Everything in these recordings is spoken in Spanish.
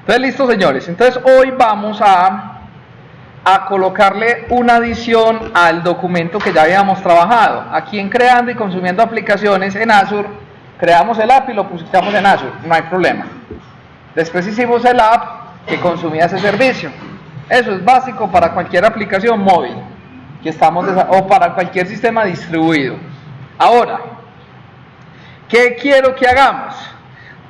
Entonces, listo, señores. Entonces, hoy vamos a colocarle una adición al documento que ya habíamos trabajado. Aquí en Creando y Consumiendo Aplicaciones en Azure, creamos el app y lo pusimos en Azure, no hay problema. Después hicimos el app que consumía ese servicio. Eso es básico para cualquier aplicación móvil que o para cualquier sistema distribuido. Ahora, ¿qué quiero que hagamos?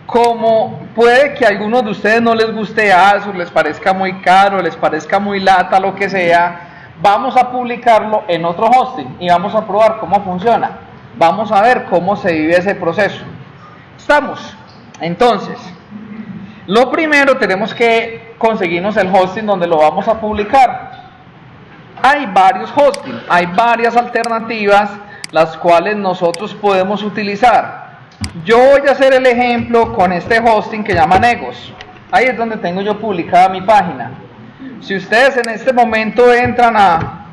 Como puede que a algunos de ustedes no les guste Azure, les parezca muy caro, les parezca muy lata, lo que sea, vamos a publicarlo en otro hosting y vamos a probar cómo funciona. Vamos a ver cómo se vive ese proceso. ¿Estamos? Entonces, lo primero tenemos que conseguirnos el hosting donde lo vamos a publicar. Hay varios hostings, hay varias alternativas las cuales nosotros podemos utilizar. Yo voy a hacer el ejemplo con este hosting que llama Negos. Ahí es donde tengo yo publicada mi página. Si ustedes en este momento entran a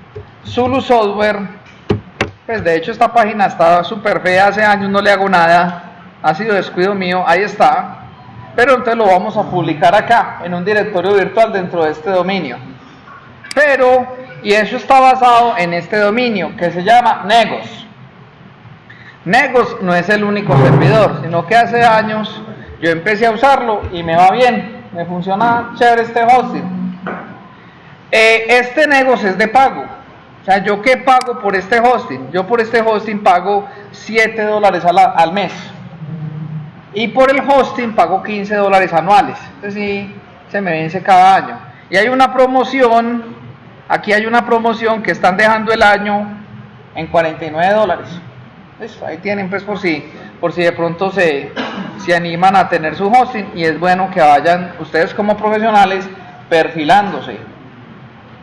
Zulu Software, pues de hecho esta página está súper fea, hace años no le hago nada, ha sido descuido mío, ahí está. Pero entonces lo vamos a publicar acá, en un directorio virtual dentro de este dominio. Y eso está basado en este dominio que se llama Negos. Negos no es el único servidor, sino que hace años yo empecé a usarlo y me va bien, me funciona chévere este hosting. Este Negos es de pago, o sea, ¿yo qué pago por este hosting? Yo por este hosting pago $7 al mes y por el hosting pago $15 anuales, entonces sí, se me vence cada año. Y hay una promoción, aquí hay una promoción que están dejando el año en $49. Eso, ahí tienen pues por si de pronto se animan a tener su hosting, y es bueno que vayan ustedes como profesionales perfilándose.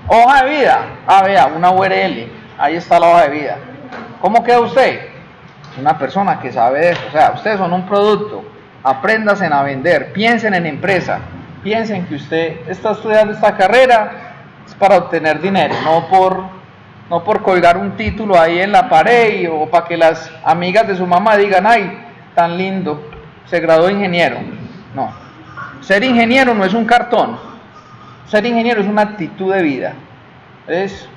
Hoja de vida, vea, una URL, ahí está la hoja de vida. ¿Cómo queda usted? Una persona que sabe de eso, o sea, ustedes son un producto, apréndanse a vender, piensen en empresa, piensen que usted está estudiando esta carrera es para obtener dinero, no por colgar un título ahí en la pared o para que las amigas de su mamá digan, ay, tan lindo, se graduó de ingeniero. No, ser ingeniero no es un cartón, ser ingeniero es una actitud de vida. Entonces,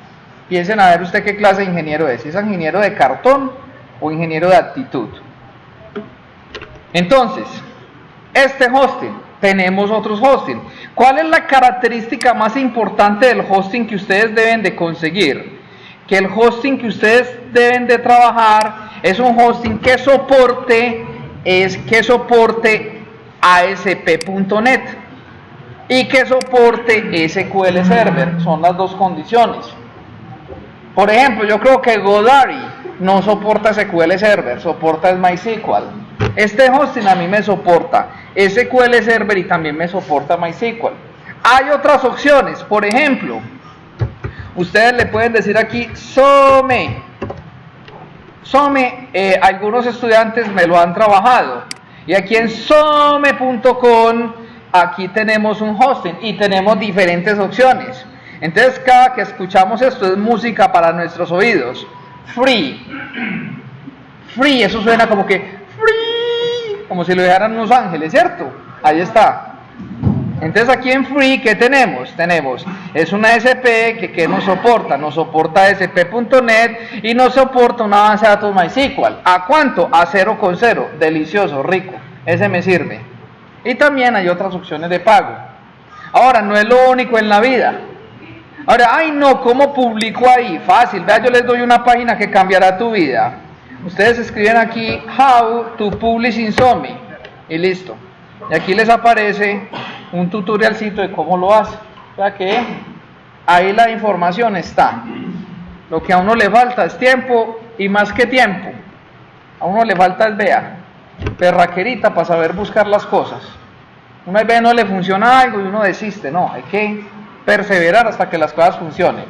piensen a ver usted qué clase de ingeniero es, si es ingeniero de cartón o ingeniero de actitud. Entonces, este hosting, tenemos otros hosting. ¿Cuál es la característica más importante del hosting que ustedes deben de conseguir? Que el hosting que ustedes deben de trabajar es un hosting que soporte ASP.NET y que soporte SQL Server. Son las dos condiciones. Por ejemplo, yo creo que Godaddy no soporta SQL Server, soporta el MySQL. Este hosting a mí me soporta SQL Server y también me soporta MySQL. Hay otras opciones, por ejemplo, ustedes le pueden decir aquí Some, algunos estudiantes me lo han trabajado, y aquí en some.com aquí tenemos un hosting y tenemos diferentes opciones. Entonces cada que escuchamos esto es música para nuestros oídos. Free, eso suena como que free, como si lo dejaran unos ángeles, ¿cierto? Ahí está. Entonces aquí en Free, ¿qué tenemos? Es una ASP que nos soporta ASP.NET y nos soporta una base de datos MySQL. ¿A cuánto? A 0,0, delicioso, rico, ese me sirve. Y también hay otras opciones de pago. Ahora, no es lo único en la vida. Ahora, ay no, ¿cómo publico ahí? Fácil, vea, yo les doy una página que cambiará tu vida. Ustedes escriben aquí, How to Publish in Some, y listo. Y aquí les aparece un tutorialcito de cómo lo hace. O sea que ahí la información está. Lo que a uno le falta es tiempo, y más que tiempo, a uno le falta es, vea, perraquerita para saber buscar las cosas. Una vez no le funciona algo y uno desiste, no, hay que perseverar hasta que las cosas funcionen.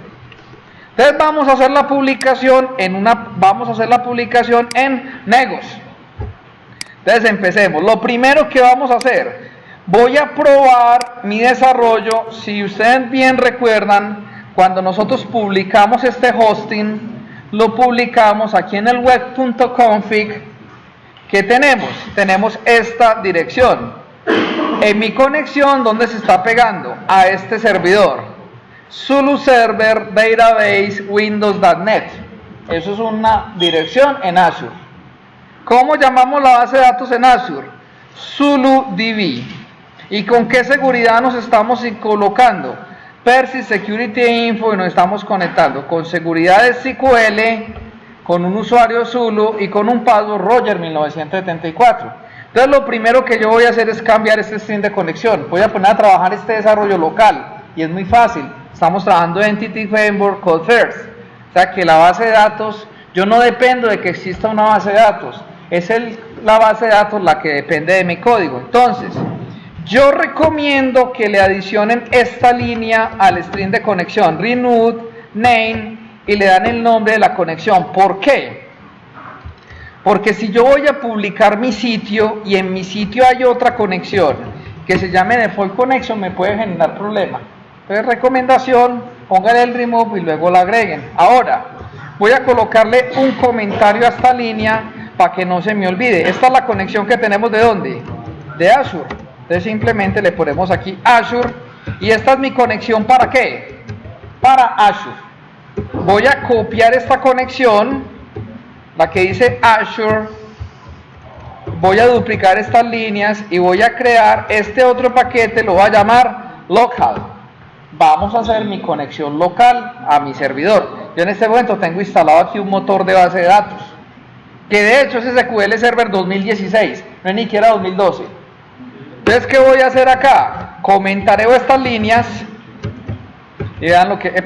Entonces vamos a hacer la publicación en Negos. Entonces empecemos. Lo primero que vamos a hacer, voy a probar mi desarrollo. Si ustedes bien recuerdan, cuando nosotros publicamos este hosting, lo publicamos aquí en el web.config. ¿Qué tenemos? Tenemos esta dirección, En mi conexión, ¿dónde se está pegando? A este servidor. Zulu Server Database Windows.net. Eso es una dirección en Azure. ¿Cómo llamamos la base de datos en Azure? ZuluDB. ¿Y con qué seguridad nos estamos colocando? Persist Security Info, y nos estamos conectando con seguridad de SQL, con un usuario Zulu y con un password Roger 1974. Entonces lo primero que yo voy a hacer es cambiar este string de conexión. Voy a poner a trabajar este desarrollo local y es muy fácil. Estamos trabajando en Entity Framework Code First. O sea que la base de datos, yo no dependo de que exista una base de datos. Es la base de datos la que depende de mi código. Entonces, yo recomiendo que le adicionen esta línea al string de conexión, renewed name, y le dan el nombre de la conexión. ¿Por qué? Porque si yo voy a publicar mi sitio y en mi sitio hay otra conexión que se llame default connection, me puede generar problema. Entonces, recomendación, pónganle el remove y luego la agreguen. Ahora, voy a colocarle un comentario a esta línea para que no se me olvide. Esta es la conexión que tenemos, ¿de dónde? De Azure. Entonces simplemente le ponemos aquí Azure, y esta es mi conexión. ¿Para qué? Para Azure. Voy a copiar esta conexión, la que dice Azure, voy a duplicar estas líneas y voy a crear este otro paquete, lo voy a llamar local. Vamos a hacer mi conexión local a mi servidor. Yo en este momento tengo instalado aquí un motor de base de datos, que de hecho es SQL Server 2016, no es ni siquiera 2012. Entonces, ¿qué voy a hacer acá? Comentareo estas líneas, y vean lo que,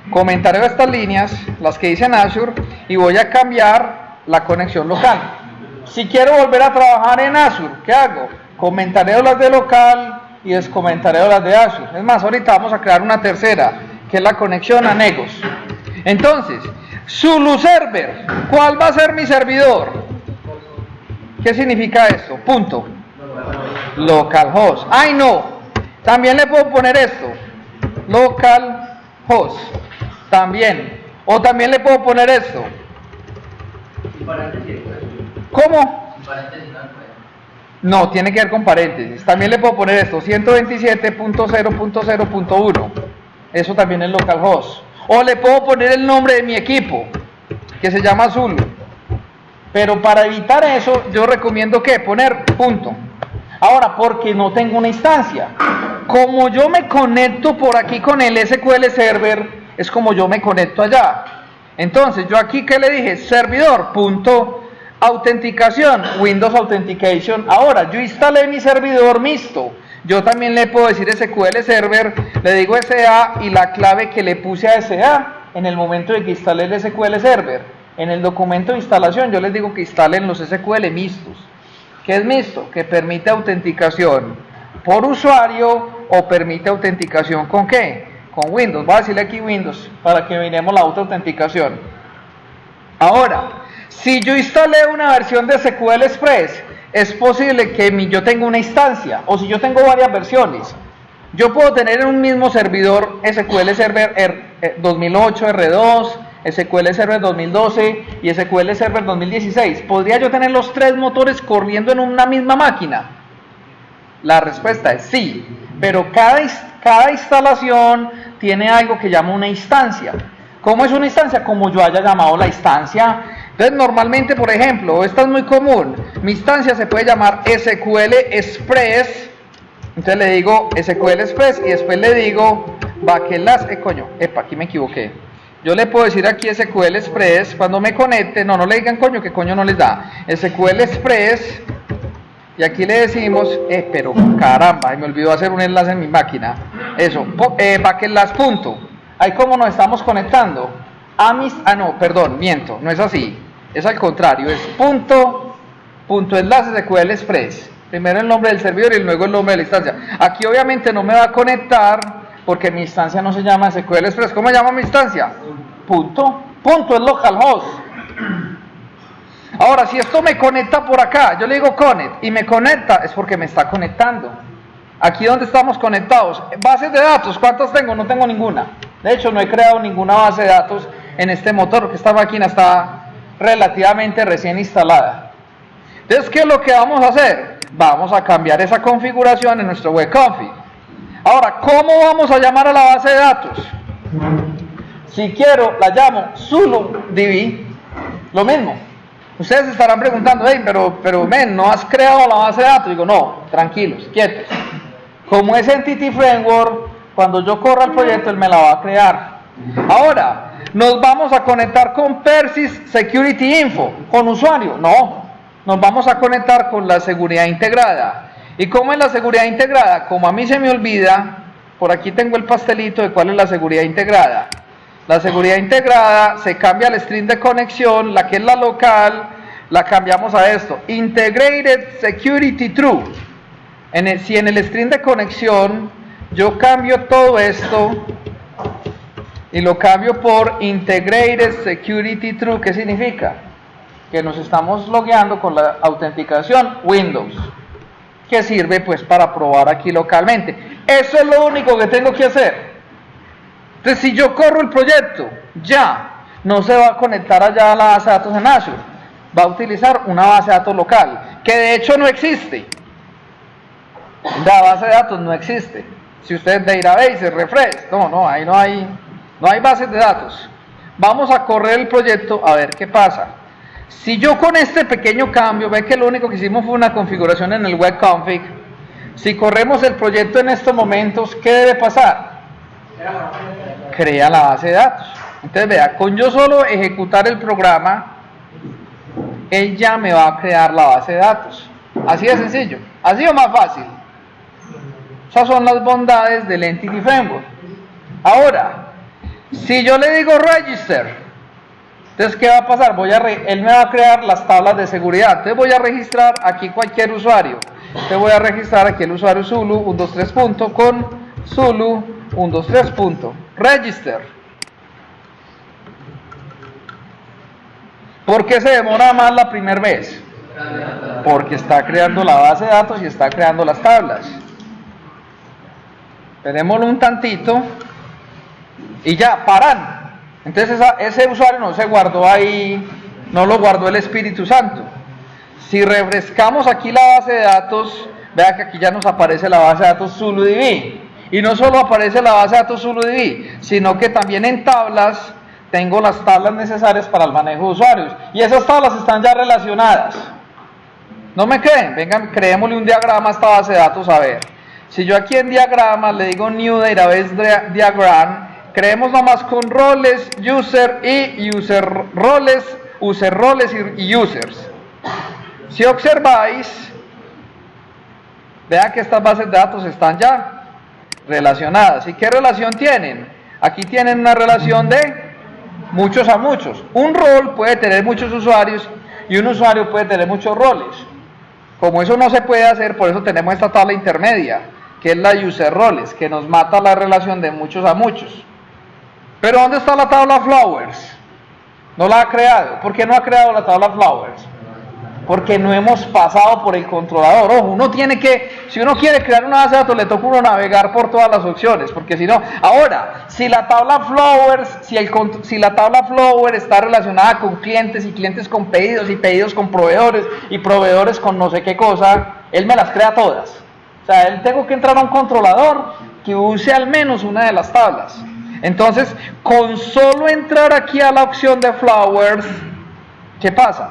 comentareo estas líneas, las que dicen Azure, y voy a cambiar la conexión local. Si quiero volver a trabajar en Azure, ¿qué hago? Comentareo las de local y descomentareo las de Azure. Es más, ahorita vamos a crear una tercera, que es la conexión a Negos. Entonces, Zulu Server, ¿cuál va a ser mi servidor? ¿Qué significa esto? Punto. Localhost. ¡Ay, no! También le puedo poner esto. Localhost. También. O también le puedo poner esto. ¿Cómo? No, tiene que ver con paréntesis. También le puedo poner esto. 127.0.0.1. Eso también es localhost. O le puedo poner el nombre de mi equipo, que se llama Zulu. Pero para evitar eso, yo recomiendo que poner punto. Ahora, porque no tengo una instancia. Como yo me conecto por aquí con el SQL Server, es como yo me conecto allá. Entonces, yo aquí, ¿qué le dije? Servidor, punto, autenticación, Windows Authentication. Ahora, yo instalé mi servidor mixto. Yo también le puedo decir SQL Server, le digo SA y la clave que le puse a SA en el momento de que instalé el SQL Server. En el documento de instalación yo les digo que instalen los SQL mixtos. ¿Qué es mixto? Que permite autenticación por usuario o permite autenticación ¿con qué? Con Windows. Voy a decirle aquí Windows para que miremos la autoautenticación. Ahora, si yo instalé una versión de SQL Express, es posible que yo tenga una instancia, o si yo tengo varias versiones. Yo puedo tener en un mismo servidor SQL Server 2008, R2, SQL Server 2012 y SQL Server 2016. ¿Podría yo tener los tres motores corriendo en una misma máquina? La respuesta es sí, pero cada instalación tiene algo que llama una instancia. ¿Cómo es una instancia? Como yo haya llamado la instancia. Entonces, normalmente, por ejemplo, esta es muy común. Mi instancia se puede llamar SQL Express. Entonces le digo SQL Express y después le digo backslash, aquí me equivoqué. Yo le puedo decir aquí SQL Express, cuando me conecte, no le digan coño, que coño no les da. SQL Express, y aquí le decimos, pero caramba, me olvidó hacer un enlace en mi máquina. Eso, backslash punto. Ahí como nos estamos conectando. Miento, no es así. Es al contrario, es punto enlace SQL Express. Primero el nombre del servidor y luego el nombre de la instancia. Aquí obviamente no me va a conectar porque mi instancia no se llama SQL Express. ¿Cómo se llama mi instancia? Punto es localhost. Ahora, si esto me conecta por acá, yo le digo connect y me conecta, es porque me está conectando. Aquí donde estamos conectados. Bases de datos, ¿cuántas tengo? No tengo ninguna. De hecho, no he creado ninguna base de datos en este motor, porque esta máquina está relativamente recién instalada. Entonces, ¿qué es lo que vamos a hacer? vamos a cambiar esa configuración en nuestro web config. Ahora, ¿cómo vamos a llamar a la base de datos? Si quiero, la llamo ZuluDB, lo mismo. Ustedes estarán preguntando, hey, pero men, ¿no has creado la base de datos? Digo, no, tranquilos, quietos. Como es Entity Framework, cuando yo corra el proyecto, él me la va a crear. Ahora, ¿nos vamos a conectar con Persys Security Info, con usuario? No, nos vamos a conectar con la seguridad integrada. ¿Y cómo es la seguridad integrada? Como a mí se me olvida, por aquí tengo el pastelito de cuál es la seguridad integrada. La seguridad integrada se cambia al string de conexión, la que es la local, la cambiamos a esto, Integrated Security True. Si en el string de conexión yo cambio todo esto y lo cambio por Integrated Security True, ¿qué significa? Que nos estamos logueando con la autenticación Windows, que sirve pues para probar aquí localmente. Eso es lo único que tengo que hacer. Entonces, si yo corro el proyecto, ya no se va a conectar allá a la base de datos en Azure, va a utilizar una base de datos local, que de hecho no existe. La base de datos no existe. Si ustedes database, refresh, ahí no hay bases de datos. Vamos a correr el proyecto a ver qué pasa. Si yo con este pequeño cambio, ve que lo único que hicimos fue una configuración en el web config. Si corremos el proyecto en estos momentos, ¿qué debe pasar? Crea la base de datos. Entonces vea, con yo solo ejecutar el programa, él ya me va a crear la base de datos. Así de sencillo, así o más fácil. Esas son las bondades del Entity Framework. Ahora, si yo le digo register, entonces ¿qué va a pasar? Él me va a crear las tablas de seguridad. Entonces voy a registrar aquí cualquier usuario. Entonces voy a registrar aquí el usuario Zulu 123 con Zulu 123 register. ¿Por qué se demora más la primera vez? Porque está creando la base de datos y está creando las tablas. Esperémoslo un tantito y ya, paran. Entonces ese usuario no se guardó ahí, no lo guardó el Espíritu Santo. Si refrescamos aquí la base de datos, vea que aquí ya nos aparece la base de datos ZuluDB. Y no solo aparece la base de datos ZuluDB, sino que también en tablas tengo las tablas necesarias para el manejo de usuarios. Y esas tablas están ya relacionadas. ¿No me creen? Vengan, creémosle un diagrama a esta base de datos a ver. Si yo aquí en diagrama le digo New Database Diagram, creemos nomás con roles, user y user roles y users. Si observáis, vean que estas bases de datos están ya relacionadas. ¿Y qué relación tienen? Aquí tienen una relación de muchos a muchos. Un rol puede tener muchos usuarios y un usuario puede tener muchos roles. Como eso no se puede hacer, por eso tenemos esta tabla intermedia, que es la user roles, que nos mata la relación de muchos a muchos. Pero ¿dónde está la tabla flowers? No la ha creado. ¿Por qué no ha creado la tabla flowers? Porque no hemos pasado por el controlador. Ojo, uno tiene que, si uno quiere crear una base de datos, le toca uno navegar por todas las opciones, porque si no, ahora, si la tabla flowers, si la tabla flower está relacionada con clientes y clientes con pedidos y pedidos con proveedores y proveedores con no sé qué cosa, él me las crea todas. O sea, él tengo que entrar a un controlador que use al menos una de las tablas. Entonces, con solo entrar aquí a la opción de flowers, ¿qué pasa?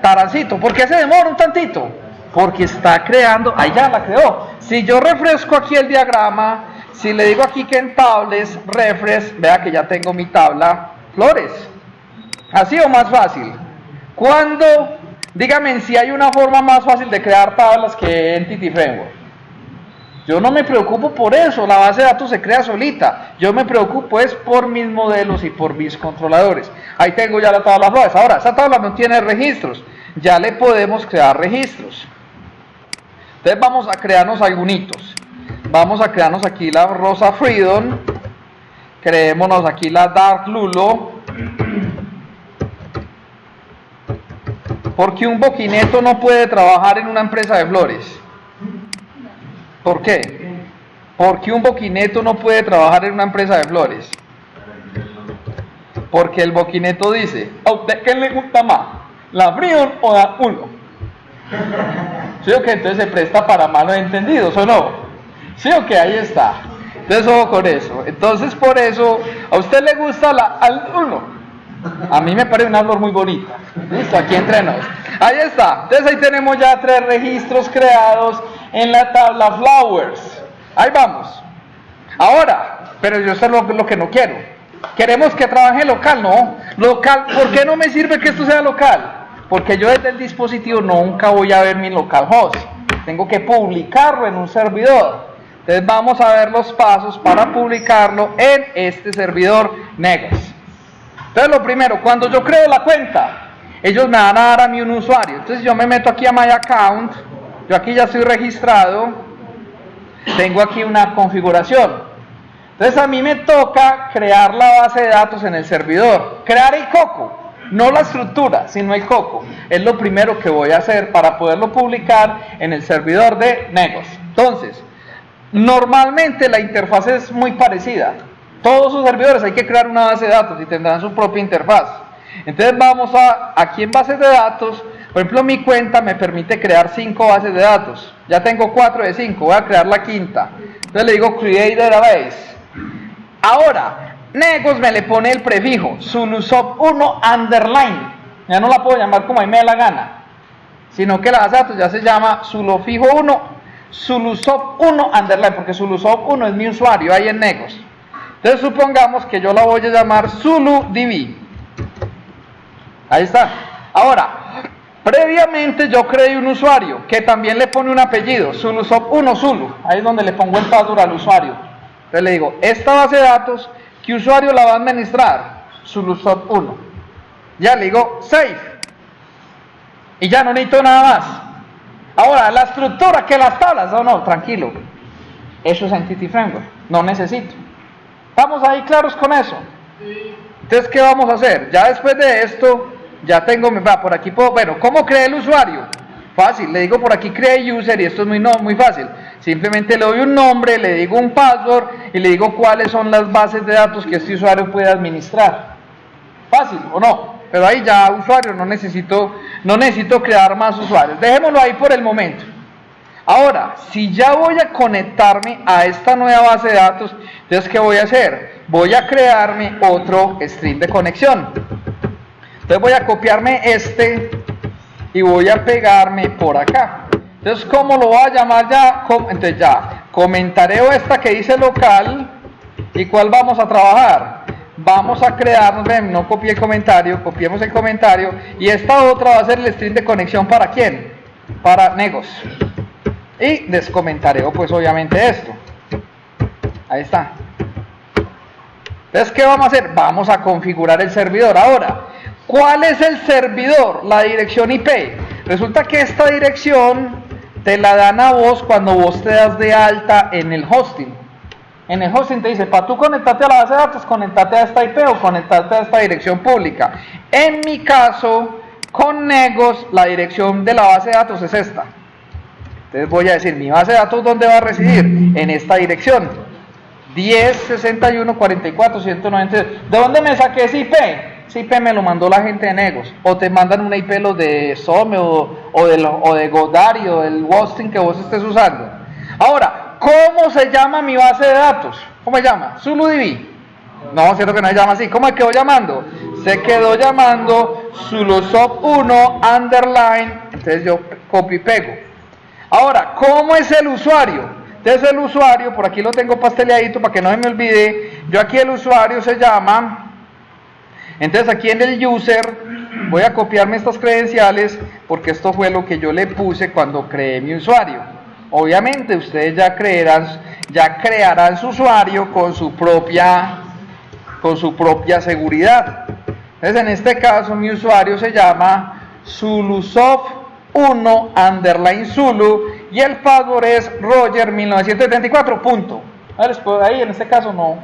Tarancito, ¿por qué se demora un tantito? Porque está creando, ahí ya la creó. Si yo refresco aquí el diagrama, si le digo aquí que en tables, refresh, vea que ya tengo mi tabla flores. ¿Así o más fácil? ¿Cuándo? Dígame si hay una forma más fácil de crear tablas que Entity Framework. Yo no me preocupo por eso, la base de datos se crea solita. Yo me preocupo es por mis modelos y por mis controladores. Ahí tengo ya la tabla flores. Ahora, esa tabla no tiene registros. Ya le podemos crear registros. Entonces vamos a crearnos algunitos. Vamos a crearnos aquí la Rosa Freedom. Creémonos aquí la Dark Lulo. Porque un boquineto no puede trabajar en una empresa de flores. ¿Por qué? Porque un boquineto no puede trabajar en una empresa de flores. Porque el boquineto dice, ¿a usted qué le gusta más? ¿La Freedom o la Uno? ¿Sí o qué? Entonces se presta para malos entendidos, ¿o no? ¿Sí o qué? Ahí está. Entonces ojo con eso. Entonces por eso, ¿a usted le gusta la al 1? A mí me parece una flor muy bonita. Listo, aquí entre nos. Ahí está. Entonces ahí tenemos ya 3 registros creados en la tabla Flowers. Ahí vamos. Ahora, pero yo sé lo que no quiero. Queremos que trabaje local, ¿no? Local, ¿por qué no me sirve que esto sea local? Porque yo desde el dispositivo nunca voy a ver mi localhost. Tengo que publicarlo en un servidor. Entonces vamos a ver los pasos para publicarlo en este servidor Negos. Entonces lo primero, cuando yo creo la cuenta, ellos me van a dar a mí un usuario. Entonces yo me meto aquí a My Account, yo aquí ya estoy registrado, tengo aquí una configuración. Entonces a mí me toca crear la base de datos en el servidor, crear el coco, no la estructura, sino el coco. Es lo primero que voy a hacer para poderlo publicar en el servidor de Negos. Entonces, normalmente la interfaz es muy parecida. Todos sus servidores hay que crear una base de datos y tendrán su propia interfaz. Entonces vamos aquí en bases de datos, por ejemplo mi cuenta me permite crear 5 bases de datos. Ya tengo 4 de 5, voy a crear la quinta. Entonces le digo Create Database. Ahora, Negos me le pone el prefijo Zulusoft1 underline. Ya no la puedo llamar como a mí me da la gana, sino que la base de datos ya se llama Zulufijo1, Zulusoft1 underline, porque Zulusoft1 es mi usuario ahí en Negos. Entonces supongamos que yo la voy a llamar ZuluDB. Ahí está. Ahora, previamente yo creé un usuario que también le pone un apellido, Zulusoft1 Zulu. Ahí es donde le pongo el password al usuario. Entonces le digo, esta base de datos, ¿qué usuario la va a administrar? Zulusoft1. Ya le digo Save. Y ya no necesito nada más. Ahora, la estructura, que las tablas, no, tranquilo. Eso es Entity Framework, no necesito. ¿Estamos ahí claros con eso? Entonces, ¿qué vamos a hacer? Ya después de esto, ya tengo, por aquí puedo, bueno, ¿cómo creé el usuario? Fácil, le digo por aquí create user y esto es muy fácil. Simplemente le doy un nombre, le digo un password y le digo cuáles son las bases de datos que este usuario puede administrar. Fácil, ¿o no? Pero ahí ya usuario, no necesito crear más usuarios. Dejémoslo ahí por el momento. Ahora, si ya voy a conectarme a esta nueva base de datos, entonces ¿qué voy a hacer? Voy a crearme otro string de conexión. Entonces voy a copiarme este y voy a pegarme por acá. Entonces, ¿cómo lo voy a llamar ya? Entonces ya, comentareo esta que dice local. ¿Y cuál vamos a trabajar? Vamos a crear, no copié el comentario, copiemos el comentario. Y esta otra va a ser el string de conexión, ¿para quién? Para Negos. Y descomentareo pues obviamente esto. Ahí está. Entonces, ¿qué vamos a hacer? Vamos a configurar el servidor. Ahora, ¿cuál es el servidor? La dirección IP. Resulta que esta dirección te la dan a vos cuando vos te das de alta en el hosting. En el hosting te dice, para tú conectarte a la base de datos, conectate a esta IP o conectarte a esta dirección pública. En mi caso, con Negos, la dirección de la base de datos es esta. Entonces voy a decir, mi base de datos, ¿dónde va a residir? En esta dirección. 10.61.44.192. ¿De dónde me saqué ese IP? Ese IP me lo mandó la gente de Negos. O te mandan una IP los de Some o de Godaddy o del hosting que vos estés usando. Ahora, ¿cómo se llama mi base de datos? ¿Cómo se llama? ZuluDB. No, cierto que no se llama así. ¿Cómo se quedó llamando? Se quedó llamando Zulusoft1 underline. Entonces yo copio y pego. Ahora, ¿cómo es el usuario? Entonces el usuario, por aquí lo tengo pasteleadito para que no se me olvide. Yo aquí el usuario se llama. Entonces aquí en el user voy a copiarme estas credenciales porque esto fue lo que yo le puse cuando creé mi usuario. Obviamente ustedes ya crearán su usuario con su propia seguridad. Entonces en este caso mi usuario se llama Zulusoft1 underline Zulu y el password es Roger1974 punto. Ahí en este caso no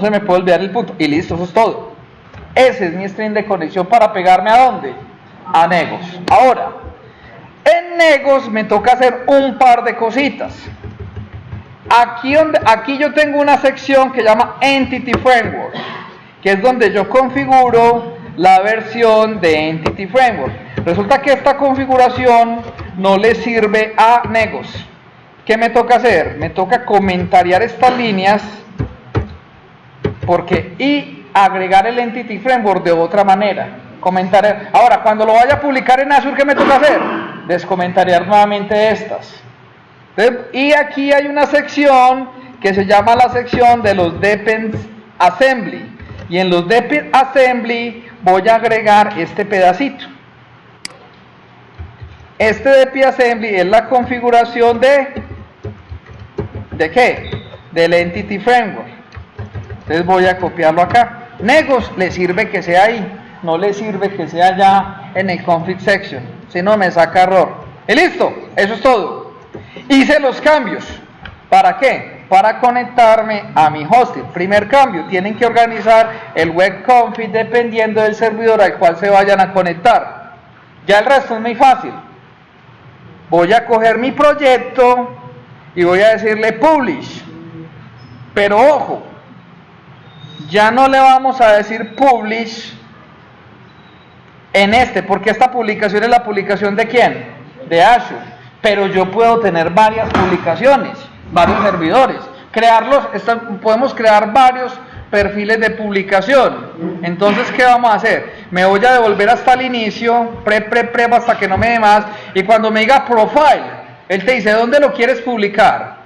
se me puede olvidar el punto y listo, eso es todo. Ese es mi string de conexión para pegarme ¿a dónde? A Negos. Ahora, en Negos me toca hacer un par de cositas. Aquí yo tengo una sección que llama Entity Framework, que es donde yo configuro la versión de Entity Framework. Resulta que esta configuración no le sirve a Negos. ¿Qué me toca hacer? Me toca comentariar estas líneas y agregar el Entity Framework de otra manera. Ahora, cuando lo vaya a publicar en Azure, ¿qué me toca hacer? Descomentariar nuevamente estas. Entonces, y aquí hay una sección que se llama la sección de los Depends Assembly. Y en los Depends Assembly voy a agregar este pedacito. Este Depends Assembly es la configuración ¿de qué? Del Entity Framework. Entonces voy a copiarlo acá. Negos le sirve que sea ahí, no le sirve que sea ya en el config section, si no me saca error. Y listo, eso es todo. Hice los cambios. ¿Para qué? Para conectarme a mi hosting. Primer cambio, tienen que organizar el web config dependiendo del servidor al cual se vayan a conectar. Ya el resto es muy fácil. Voy a coger mi proyecto y voy a decirle publish. Pero ojo, ya no le vamos a decir publish en porque esta publicación es la publicación ¿de quién? De Azure. Pero yo puedo tener varias publicaciones, varios servidores. Podemos crear varios perfiles de publicación. Entonces, ¿qué vamos a hacer? Me voy a devolver hasta el inicio, prep, hasta que no me dé más. Y cuando me diga profile, él te dice, ¿dónde lo quieres publicar?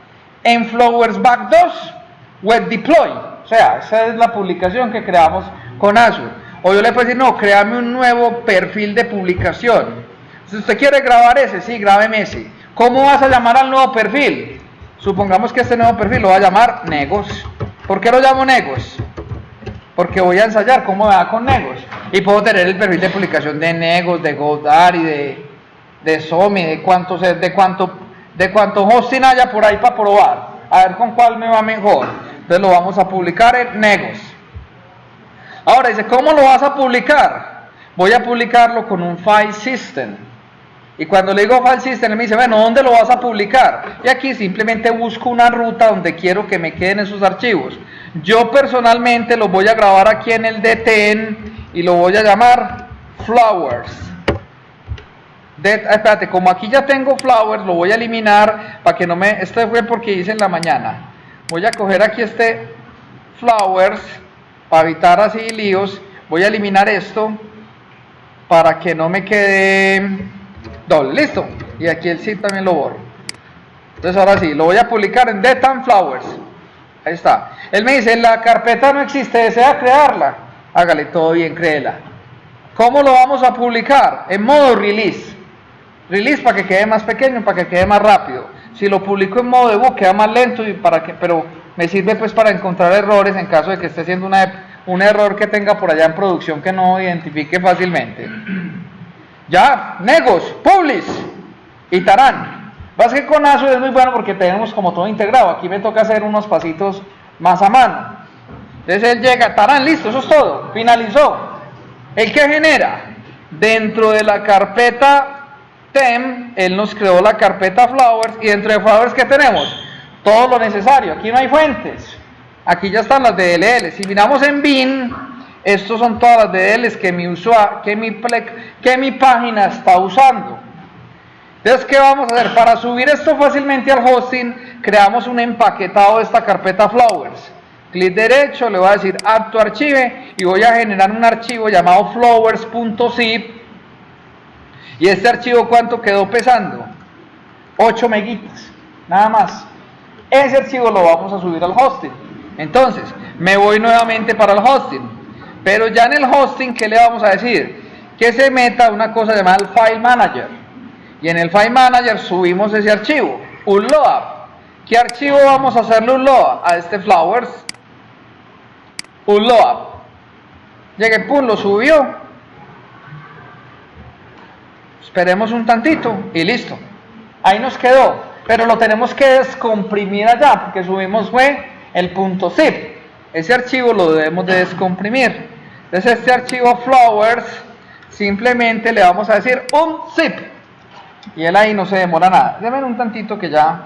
En Flowers Back 2, Web Deploy. O sea, esa es la publicación que creamos con Azure. O yo le puedo decir, no, créame un nuevo perfil de publicación. Si usted quiere grabar ese, sí, grábeme ese. ¿Cómo vas a llamar al nuevo perfil? Supongamos que este nuevo perfil lo va a llamar Negos. ¿Por qué lo llamo Negos? Porque voy a ensayar cómo me va con Negos. Y puedo tener el perfil de publicación de Negos, de GoDaddy, de Somi, de cuánto hosting haya por ahí para probar. A ver con cuál me va mejor. Entonces lo vamos a publicar en Negos. Ahora dice, ¿cómo lo vas a publicar? Voy a publicarlo con un file system. Y cuando le digo file system, él me dice, bueno, ¿dónde lo vas a publicar? Y aquí simplemente busco una ruta donde quiero que me queden esos archivos. Yo personalmente lo voy a grabar aquí en el DTN y lo voy a llamar Flowers. Espérate, como aquí ya tengo Flowers, lo voy a eliminar para que no me... Esto fue porque hice en la mañana. Voy a coger aquí este Flowers para evitar así líos. Voy a eliminar esto para que no me quede doble. Listo. Y aquí el zip también lo borro. Entonces ahora sí, lo voy a publicar en DTN Flowers. Ahí está. Él me dice, la carpeta no existe, ¿desea crearla? Hágale, todo bien, créela. ¿Cómo lo vamos a publicar? En modo release. Release para que quede más pequeño, para que quede más rápido. Si lo publico en modo debug queda más lento, pero me sirve pues para encontrar errores en caso de que esté haciendo un error que tenga por allá en producción que no identifique fácilmente. Ya, Negos, Publish y Tarán. Pasa que con Azure es muy bueno porque tenemos como todo integrado. Aquí me toca hacer unos pasitos más a mano. Entonces él llega, Tarán, listo, eso es todo, finalizó. ¿El que genera? Dentro de la carpeta Tem, él nos creó la carpeta Flowers y dentro de Flowers, ¿qué tenemos? Todo lo necesario. Aquí no hay fuentes. Aquí ya están las DLLs. Si miramos en bin, estos son todas las DLLs que mi página está usando. Entonces, ¿qué vamos a hacer? Para subir esto fácilmente al hosting, creamos un empaquetado de esta carpeta Flowers. Clic derecho, le voy a decir Add to Archive y voy a generar un archivo llamado flowers.zip. Y este archivo, ¿cuánto quedó pesando? 8 meguitas, nada más. Ese archivo lo vamos a subir al hosting. Entonces, me voy nuevamente para el hosting. Pero ya en el hosting, ¿qué le vamos a decir? Que se meta una cosa llamada el File Manager. Y en el File Manager subimos ese archivo, un load. ¿Qué archivo vamos a hacerle un load? A este Flowers. Un load. Llegué, pum, lo subió. Esperemos un tantito y listo. Ahí nos quedó. Pero lo tenemos que descomprimir allá porque subimos fue el .zip. Ese archivo lo debemos de descomprimir. Entonces este archivo Flowers simplemente le vamos a decir un zip. Y él ahí no se demora nada. Denme un tantito que ya...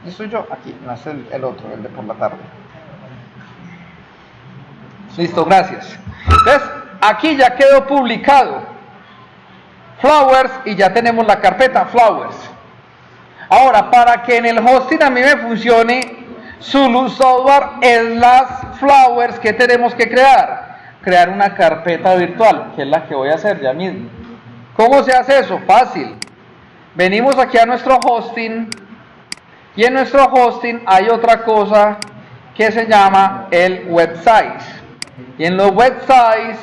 ¿Estoy yo? Aquí, no es el otro, el de por la tarde. Listo, gracias. Entonces, aquí ya quedó publicado Flowers y ya tenemos la carpeta Flowers. Ahora, para que en el hosting a mí me funcione Zulu Software Flowers, ¿qué tenemos que crear? Crear una carpeta virtual, que es la que voy a hacer ya mismo. ¿Cómo se hace eso? Fácil. Venimos aquí a nuestro hosting y en nuestro hosting hay otra cosa que se llama el website. Y en los websites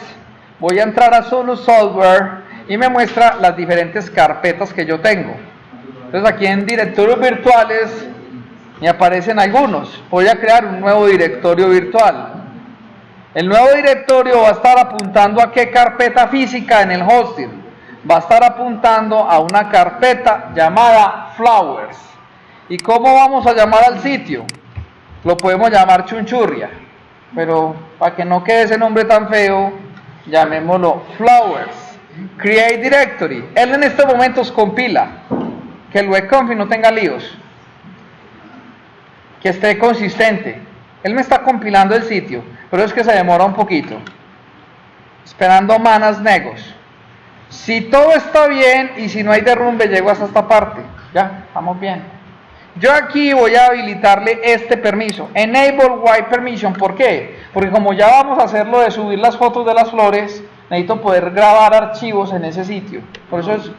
voy a entrar a Zulu Software y me muestra las diferentes carpetas que yo tengo. Entonces aquí en directorios virtuales me aparecen algunos. Voy a crear un nuevo directorio virtual. El nuevo directorio va a estar apuntando a qué carpeta física en el hosting. Va a estar apuntando a una carpeta llamada Flowers. ¿Y cómo vamos a llamar al sitio? Lo podemos llamar Chunchurria, pero para que no quede ese nombre tan feo, llamémoslo Flowers. Create Directory. Él en estos momentos compila. Que el webconfig no tenga líos. Que esté consistente. Él me está compilando el sitio, pero es que se demora un poquito. Esperando manas negos. Si todo está bien y si no hay derrumbe, llego hasta esta parte. Ya, estamos bien. Yo aquí voy a habilitarle este permiso. Enable White Permission. ¿Por qué? Porque como ya vamos a hacer lo de subir las fotos de las flores, necesito poder grabar archivos en ese sitio. Por eso es...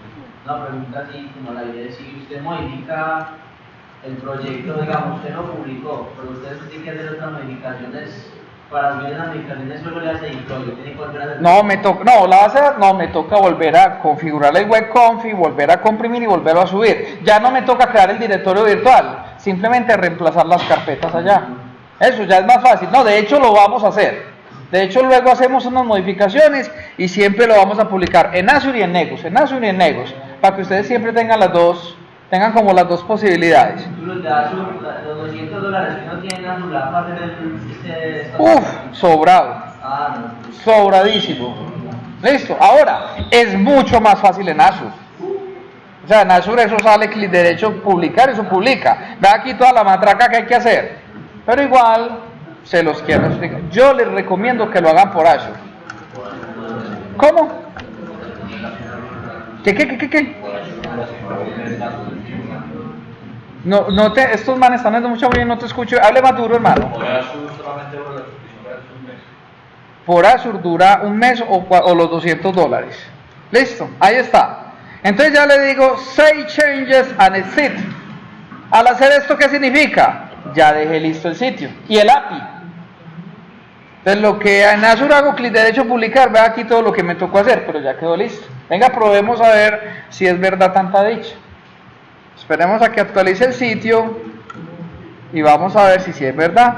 Una pregunta así, como la idea es si usted modifica el proyecto, digamos, usted lo publicó, pero usted tiene que hacer otras modificaciones. Para subir las modificaciones solo le hace deploy, tiene que volver a hacer... Me toca volver a configurar el webconfig, volver a comprimir y volverlo a subir. Ya no me toca crear el directorio virtual, simplemente reemplazar las carpetas allá. Eso ya es más fácil. No, de hecho lo vamos a hacer. De hecho luego hacemos unas modificaciones y siempre lo vamos a publicar en Azure y en Negus, para que ustedes siempre tengan como las dos posibilidades. Los $200 que no tienen Azure para hacer Sobrado. Sobradísimo. Listo. Ahora, es mucho más fácil en Azure. O sea, en Azure eso sale clic derecho, publicar, eso publica. Ve aquí toda la matraca que hay que hacer. Pero igual, se los quiero explicar. Yo les recomiendo que lo hagan por Azure. ¿Cómo? ¿Qué? Estos manes están dando mucha bulla y no te escucho. Hable más duro, hermano. Por Azure dura un mes o los $200. Listo, ahí está. Entonces ya le digo, save changes and exit. Al hacer esto, ¿qué significa? Ya dejé listo el sitio. Y el API. Entonces lo que en Azure hago clic derecho publicar, ve aquí todo lo que me tocó hacer, pero ya quedó listo. Venga, probemos a ver si es verdad tanta dicha. Esperemos a que actualice el sitio y vamos a ver si es verdad.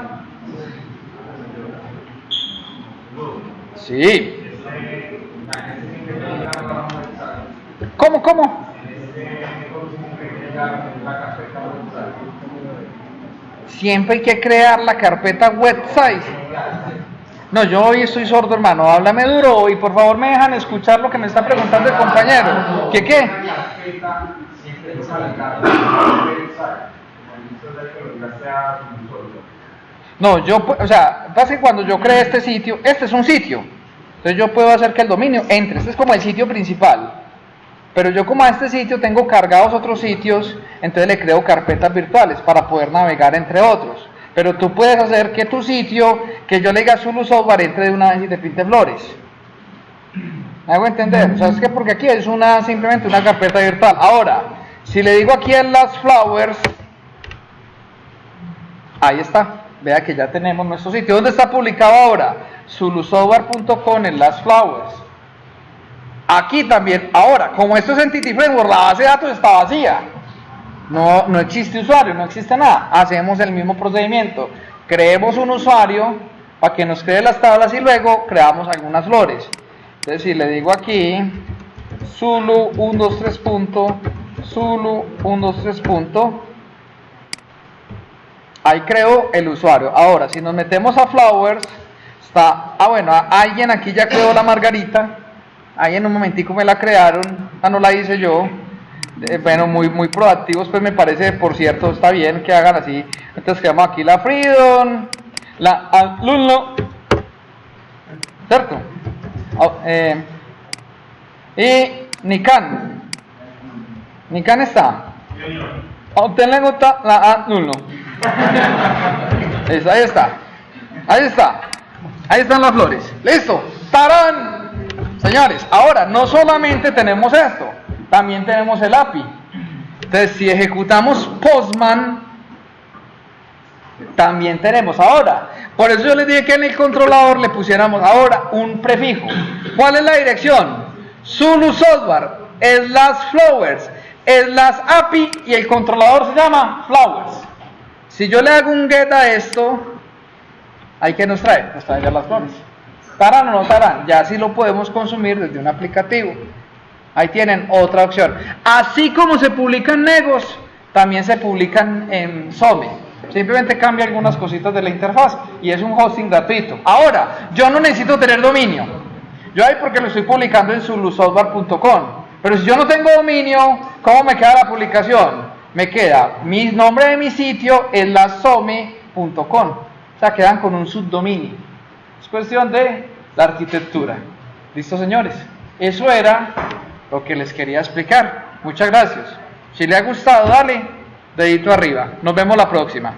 Sí. ¿Cómo? Siempre hay que crear la carpeta website. No, yo hoy estoy sordo, hermano. Háblame duro y por favor me dejan escuchar lo que me está preguntando el compañero. ¿Qué? No, pasa que cuando yo creé este sitio, este es un sitio. Entonces yo puedo hacer que el dominio entre. Este es como el sitio principal. Pero yo como a este sitio tengo cargados otros sitios, entonces le creo carpetas virtuales para poder navegar entre otros. Pero tú puedes hacer que tu sitio, que yo le diga Zulu Software, entre de una vez y te pinte flores. ¿Me hago entender? O sea, es que porque aquí es simplemente una carpeta virtual. Ahora, si le digo aquí en las Flowers, ahí está. Vea que ya tenemos nuestro sitio. ¿Dónde está publicado ahora? zulusoftware.com en las Flowers. Aquí también. Ahora, como esto es Entity Framework, la base de datos está vacía. No existe usuario, no existe nada. Hacemos el mismo procedimiento. Creemos un usuario para que nos cree las tablas y luego creamos algunas flores. Entonces, si le digo aquí Zulu 123 Zulu 123 ahí creo el usuario. Ahora, si nos metemos a Flowers, está, alguien aquí ya creó la margarita. Ahí en un momentico me la crearon, no la hice yo. Bueno, muy proactivos, pues me parece, por cierto, está bien que hagan así. Entonces creamos aquí la Freedom, la Alumno, ¿cierto? Y Nican. Nican está. Obtén la nota, la A1. Eso, ahí está. Ahí está. Ahí están las flores. Listo. ¡Tarán! Señores, ahora no solamente tenemos esto, también tenemos el API. Entonces, si ejecutamos Postman, también tenemos ahora. Por eso yo les dije que en el controlador le pusiéramos ahora un prefijo. ¿Cuál es la dirección? Zulu Software, /flowers, /API, y el controlador se llama Flowers. Si yo le hago un get a esto, ¿ahí qué nos trae? Nos trae ya las flores. ¿Tarán o no tarán? Ya sí lo podemos consumir desde un aplicativo. Ahí tienen otra opción. Así como se publican Negos, también se publican en Some. Simplemente cambia algunas cositas de la interfaz y es un hosting gratuito. Ahora, yo no necesito tener dominio. Yo ahí porque lo estoy publicando en zulusoftware.com. Pero si yo no tengo dominio, ¿cómo me queda la publicación? Me queda mi nombre de mi sitio es lasome.com. O sea, quedan con un subdominio. Es cuestión de la arquitectura. ¿Listo, señores? Eso era lo que les quería explicar. Muchas gracias. Si les ha gustado, dale dedito arriba. Nos vemos la próxima.